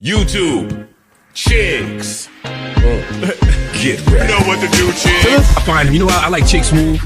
YouTube, chicks. Get ready. You know what to do, chicks. I find him. You know, I like Chick Smooth.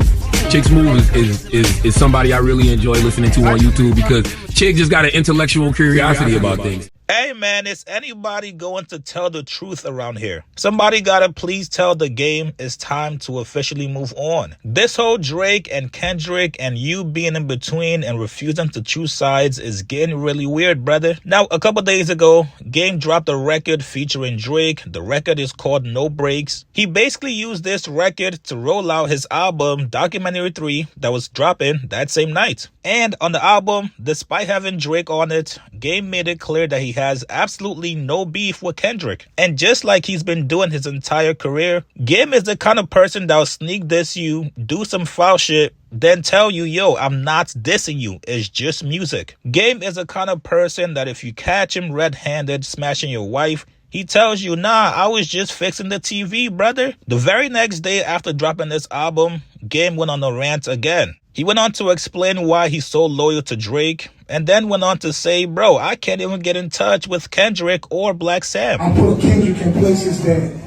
Chick Smooth is somebody I really enjoy listening to on YouTube because Chick just got an intellectual curiosity about things. Hey man, is anybody going to tell the truth around here? Somebody gotta please tell the game it's time to officially move on. This whole Drake and Kendrick and you being in between and refusing to choose sides is getting really weird, brother. Now, a couple days ago, Game dropped a record featuring Drake. The record is called No Breaks. He basically used this record to roll out his album, Documentary 3, that was dropping that same night. And on the album, despite having Drake on it, Game made it clear that he has absolutely no beef with Kendrick. And just like he's been doing his entire career, Game is the kind of person that'll sneak diss you, do some foul shit, then tell you, yo, I'm not dissing you, it's just music. Game is the kind of person that if you catch him red-handed smashing your wife, he tells you, nah, I was just fixing the TV, brother. The very next day after dropping this album, Game went on a rant again. He went on to explain why he's so loyal to Drake, and then went on to say, bro, I can't even get in touch with Kendrick or Black Sam. I put Kendrick in places that,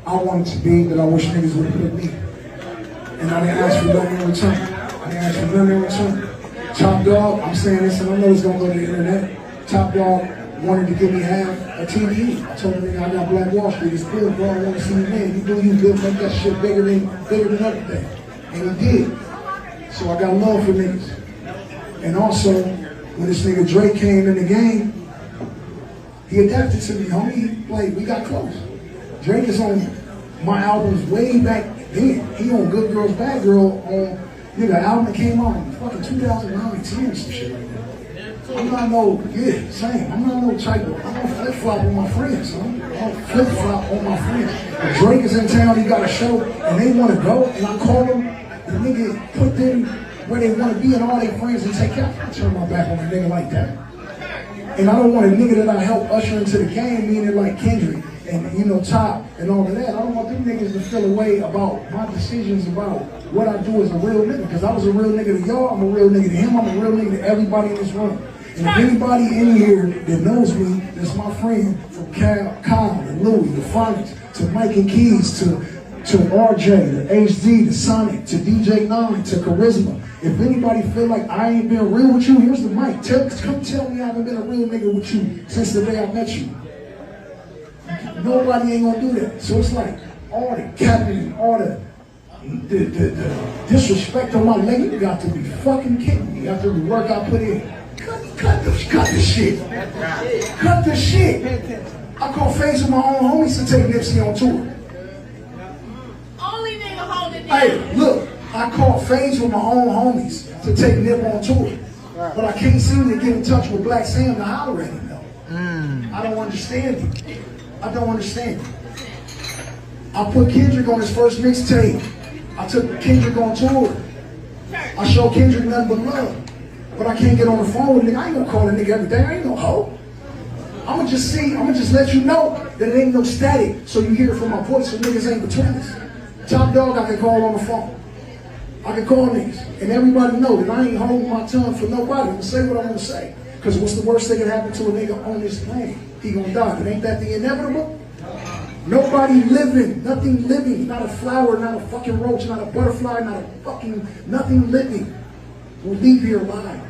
I wanted to be, that I wish niggas would have put me. And I didn't ask for nothing in return. Top Dog, I'm saying this and I know it's going to go to the internet. Top Dog wanted to give me half a TV. I told him, nigga, I got Black Wall Street. It's cool, bro. I want to see you, man. You do you good, make that shit bigger than everything. And he did. So I got love for niggas. And also, when this nigga Drake came in the game, he adapted to me, homie. Like, we got close. Drake is on my albums way back then. He on Good Girls, Bad Girl on, the album that came out in fucking 2009, 10 or some shit like that. I'm not I'm not no type of, I don't flip-flop on my friends, son. I don't flip-flop on my friends. If Drake is in town, he got a show, and they want to go, and I call them, the nigga put them where they want to be and all their friends and take care. I turn my back on a nigga like that. And I don't want a nigga that I help usher into the game, meaning like Kendrick and Top and all of that. I don't want them niggas to feel away about my decisions about what I do as a real nigga. Because I was a real nigga to y'all, I'm a real nigga to him, I'm a real nigga to everybody in this room. And if anybody in here that knows me, that's my friend, from Kyle and Louie, the Phonics, to Mike and Keys, to RJ, to HD, to Sonic, to DJ Nine, to Charisma. If anybody feel like I ain't been real with you, here's the mic. Come tell me I haven't been a real nigga with you since the day I met you. Nobody ain't gonna do that. So it's like all the capping, all the disrespect on my leg, you got to be fucking kidding me after the work I put in. Cut the shit. Cut the shit. I call FaZe with my own homies to take Nipsey on tour. Hey, look, I called FaZe with my own homies to take Nip on tour. But I can't seem to get in touch with Black Sam to holler at him, though. I don't understand it. I don't understand it. I put Kendrick on his first mixtape. I took Kendrick on tour. I showed Kendrick nothing but love. But I can't get on the phone with a nigga. I ain't gonna call a nigga every day. I ain't no hoe. I'ma just let you know that it ain't no static, so you hear it from my voice, so niggas ain't between us. Top Dog, I can call on the phone. I can call niggas. And everybody know that I ain't holding my tongue for nobody. I'm gonna say what I'm gonna say. Because what's the worst that can happen to a nigga on this planet? He gonna die. But ain't that the inevitable? Nobody living, nothing living, not a flower, not a fucking roach, not a butterfly, not a fucking nothing living will leave here alive.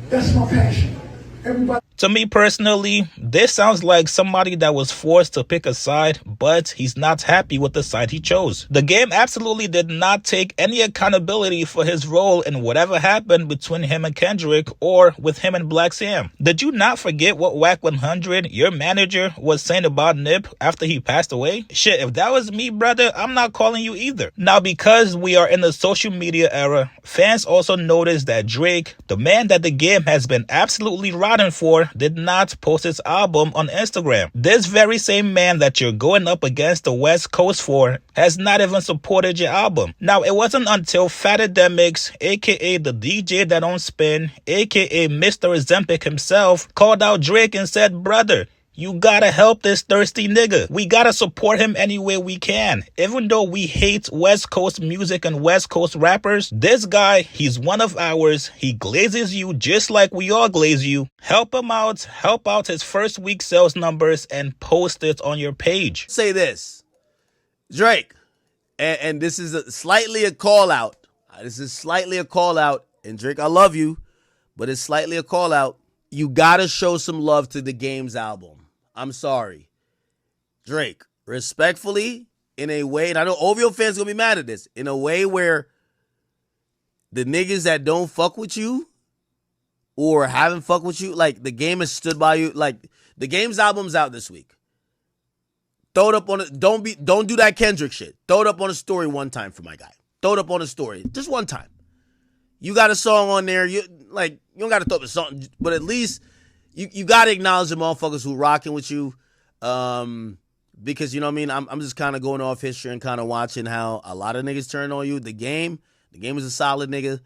That's my passion. Everybody. To me personally, this sounds like somebody that was forced to pick a side, but he's not happy with the side he chose. The game absolutely did not take any accountability for his role in whatever happened between him and Kendrick or with him and Black Sam. Did you not forget what Wack 100, your manager, was saying about Nip after he passed away? Shit, if that was me, brother, I'm not calling you either. Now, because we are in the social media era, fans also noticed that Drake, the man that the game has been absolutely rotten for, did not post his album on Instagram. This very same man that you're going up against the West Coast for has not even supported your album. Now, it wasn't until Fatademics, aka the DJ that don't spin, aka Mr. Zempic himself, called out Drake and said, brother, You gotta help this thirsty nigga. We gotta support him any way we can. Even though we hate West Coast music and West Coast rappers, this guy, he's one of ours. He glazes you just like we all glaze you. Help him out, help out his first week sales numbers, and post it on your page. Say this, Drake, and this is slightly a call out. This is slightly a call out, and Drake, I love you, but it's slightly a call out. You gotta show some love to the Game's album. I'm sorry. Drake, respectfully, in a way, and I know OVO fans gonna be mad at this, in a way where the niggas that don't fuck with you or haven't fuck with you, like the Game has stood by you. Like the Game's album's out this week. Throw it up on it. Don't do that Kendrick shit. Throw it up on a story one time for my guy. Throw it up on a story. Just one time. You got a song on there. You don't gotta throw up a song, but at least you gotta acknowledge the motherfuckers who rocking with you. Because you know what I mean? I'm just kind of going off history and kind of watching how a lot of niggas turn on you. The game is a solid nigga.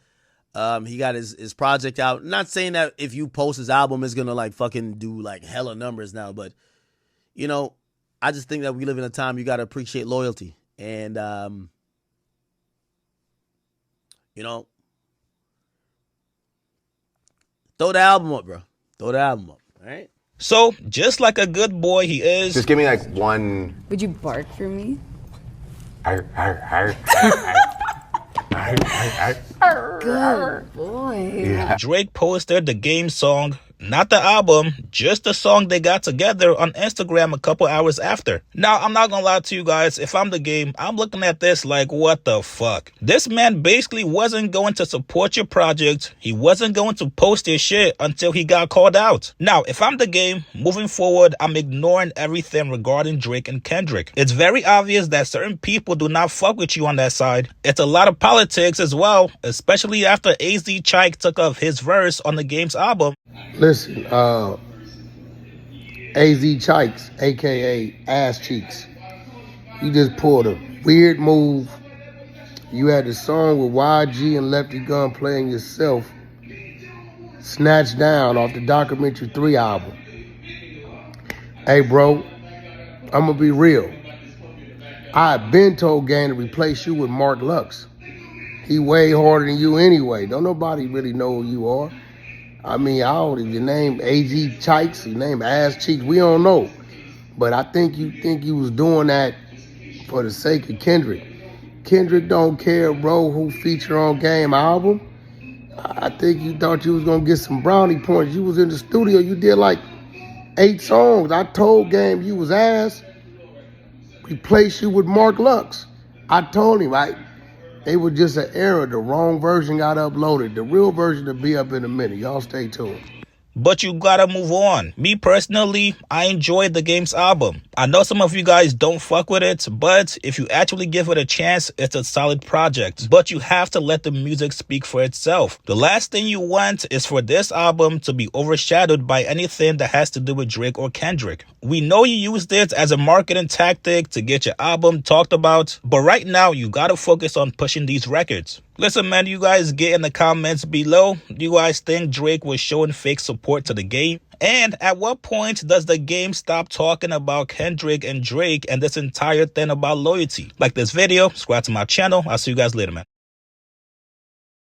He got his project out. Not saying that if you post his album is gonna like fucking do like hella numbers now, but you know, I just think that we live in a time you gotta appreciate loyalty. And you know, throw the album up, bro. Throw the album up, all right? So, just like a good boy he is, Just give me like one. Would you bark for me? Good boy. Yeah. Drake posted the Game song, not the album, just the song they got together on Instagram a couple hours after. Now, I'm not gonna lie to you guys, if I'm the Game, I'm looking at this like, what the fuck? This man basically wasn't going to support your project. He wasn't going to post his shit until he got called out. Now, if I'm the Game, moving forward, I'm ignoring everything regarding Drake and Kendrick. It's very obvious that certain people do not fuck with you on that side. It's a lot of politics as well, especially after AZ Chike took off his verse on the Game's album. Listen, AZ Chikes, a.k.a. Ass Cheeks, you just pulled a weird move. You had the song with YG and Lefty Gun playing yourself snatched down off the Documentary 3 album. Hey, bro, I'm going to be real. I had been told Game to replace you with Mark Lux. He way harder than you anyway. Don't nobody really know who you are. I mean, your name AZ Chikes, your name Ass Cheeks, we don't know. But I think you was doing that for the sake of Kendrick. Kendrick don't care, bro, who feature on Game album. I think you thought you was gonna get some brownie points. You was in the studio, you did like 8 songs. I told Game you was ass. Replace you with Mark Lux. I told him, they were just an error. The wrong version got uploaded. The real version will be up in a minute. Y'all stay tuned. But you gotta move on. Me personally, I enjoyed the Game's album. I know some of you guys don't fuck with it, but if you actually give it a chance, it's a solid project. But you have to let the music speak for itself. The last thing you want is for this album to be overshadowed by anything that has to do with Drake or Kendrick. We know you used it as a marketing tactic to get your album talked about, but right now you gotta focus on pushing these records. Listen, man, you guys get in the comments below. Do you guys think Drake was showing fake support to the Game? And at what point does the Game stop talking about Kendrick and Drake and this entire thing about loyalty? Like this video, subscribe to my channel. I'll see you guys later, man.